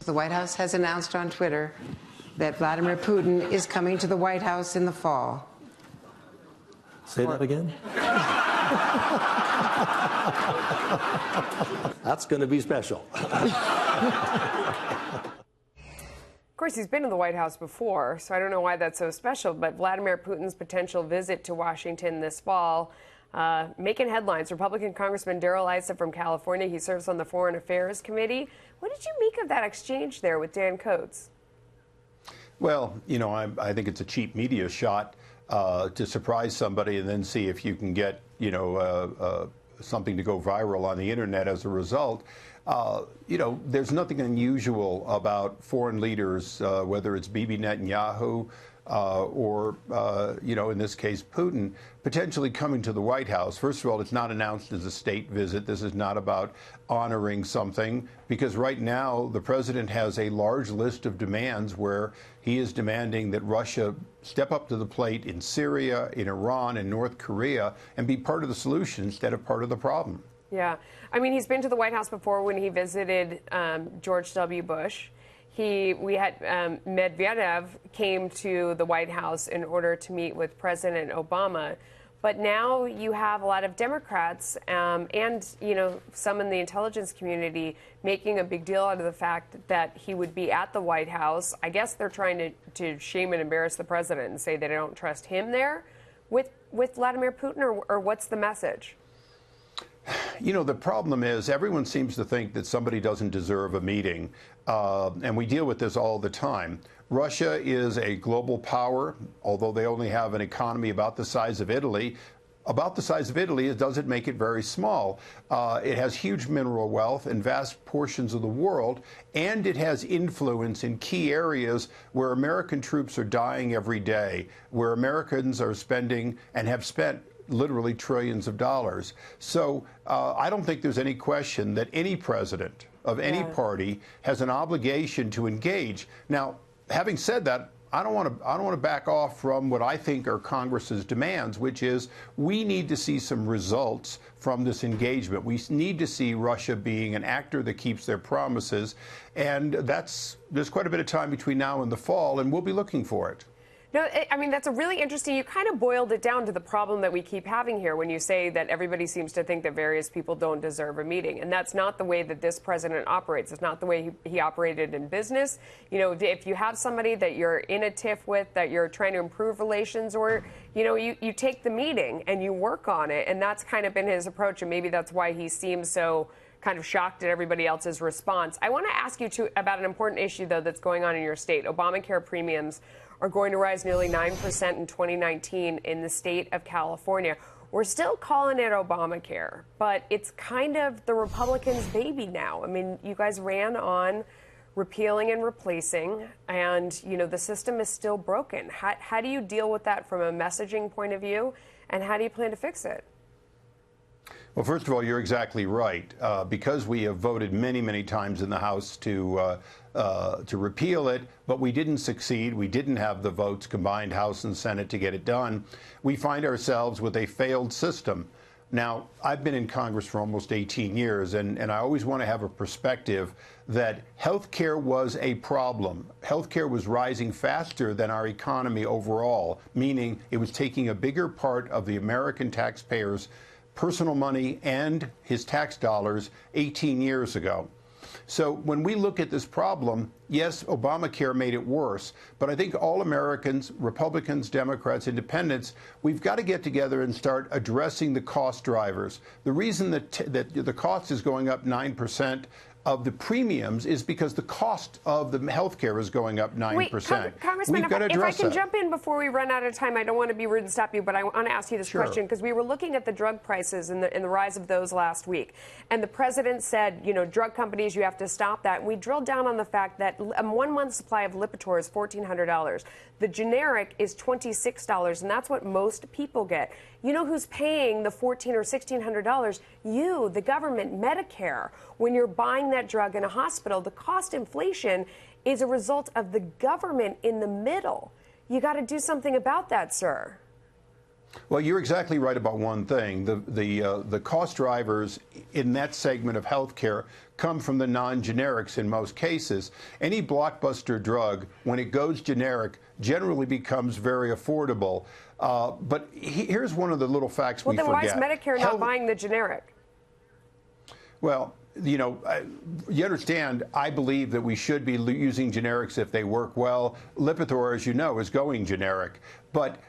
The White House has announced on Twitter that Vladimir Putin is coming to the White House in the fall. Say that again? That's going to be special. Of course, he's been in the White House before, so I don't know why that's so special, but Vladimir Putin's potential visit to Washington this fall making headlines. Republican Congressman Darrell Issa from California, he serves on the Foreign Affairs Committee. What did you make of that exchange there with Dan Coates? Well, you know, I think it's a cheap media shot to surprise somebody and then see if you can get, you know, something to go viral on the internet as a result. You know, there's nothing unusual about foreign leaders, whether it's Bibi Netanyahu or, you know, in this case, Putin, potentially coming to the White House. First of all, it's not announced as a state visit. This is not about honoring something, because right now the president has a large list of demands where he is demanding that Russia step up to the plate in Syria, in Iran, and North Korea, and be part of the solution instead of part of the problem. Yeah. I mean, he's been to the White House before when he visited George W. Bush. Medvedev came to the White House in order to meet with President Obama. But now you have a lot of Democrats and, you know, some in the intelligence community making a big deal out of the fact that he would be at the White House. I guess they're trying to shame and embarrass the president and say they don't trust him there with Vladimir Putin, or what's the message? You know, the problem is everyone seems to think that somebody doesn't deserve a meeting, and we deal with this all the time. Russia is a global power, although they only have an economy about the size of Italy. About the size of Italy, it doesn't make it very small. It has huge mineral wealth in vast portions of the world, and it has influence in key areas where American troops are dying every day, where Americans are spending and have spent literally trillions of dollars. So I don't think there's any question that any president of any party has an obligation to engage. Now, having said that, I don't want to back off from what I think are Congress's demands, which is we need to see some results from this engagement. We need to see Russia being an actor that keeps their promises, and there's quite a bit of time between now and the fall, and we'll be looking for it. No, I mean, that's a really interesting, you kind of boiled it down to the problem that we keep having here when you say that everybody seems to think that various people don't deserve a meeting. And that's not the way that this president operates. It's not the way he operated in business. You know, if you have somebody that you're in a tiff with, that you're trying to improve relations, or, you know, you take the meeting and you work on it. And that's kind of been his approach. And maybe that's why he seems so kind of shocked at everybody else's response. I want to ask you about an important issue, though, that's going on in your state. Obamacare premiums are going to rise nearly 9% in 2019 in the state of California. We're still calling it Obamacare, but it's kind of the Republicans' baby now. I mean, you guys ran on repealing and replacing, and, you know, the system is still broken. How do you deal with that from a messaging point of view, and how do you plan to fix it? Well, first of all, you're exactly right. Because we have voted many, many times in the House to repeal it, but we didn't succeed. We didn't have the votes, combined House and Senate, to get it done. We find ourselves with a failed system. Now, I've been in Congress for almost 18 years, and I always want to have a perspective that health care was a problem. Health care was rising faster than our economy overall, meaning it was taking a bigger part of the American taxpayers' personal money and his tax dollars 18 years ago. So when we look at this problem, yes, Obamacare made it worse, but I think all Americans, Republicans, Democrats, Independents, we've got to get together and start addressing the cost drivers. The reason that the cost is going up 9% of the premiums is because the cost of the health care is going up 9%. Wait, Congressman, if I can jump in before we run out of time, I don't want to be rude and stop you, but I want to ask you this question, because we were looking at the drug prices and the rise of those last week. And the president said, you know, drug companies, you have to stop that. And we drilled down on the fact that a 1 month supply of Lipitor is $1,400. The generic is $26, and that's what most people get. You know who's paying the $1,400 or $1,600? You, the government, Medicare. When you're buying that drug in a hospital, the cost inflation is a result of the government in the middle. You got to do something about that, sir. Well, you're exactly right about one thing. The cost drivers in that segment of healthcare come from the non-generics in most cases. Any blockbuster drug, when it goes generic, generally becomes very affordable. But here's one of the little facts we forget. Well, then why is Medicare not buying the generic? Well, you know, you understand, I believe that we should be using generics if they work well. Lipitor, as you know, is going generic. But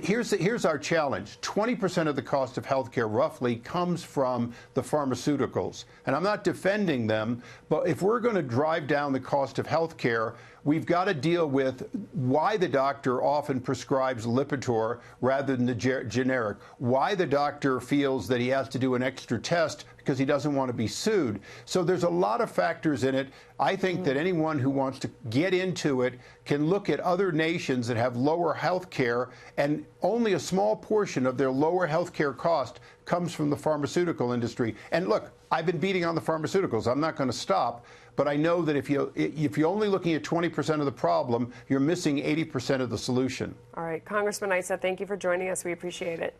here's our challenge. 20% of the cost of healthcare roughly comes from the pharmaceuticals. And I'm not defending them, but if we're going to drive down the cost of healthcare, we've got to deal with why the doctor often prescribes Lipitor rather than the generic, why the doctor feels that he has to do an extra test because he doesn't want to be sued. So there's a lot of factors in it. I think that anyone who wants to get into it can look at other nations that have lower health care, and only a small portion of their lower health care cost comes from the pharmaceutical industry. And look, I've been beating on the pharmaceuticals. I'm not going to stop. But I know that if you're only looking at 20% of the problem, you're missing 80% of the solution. All right. Congressman Issa, thank you for joining us. We appreciate it.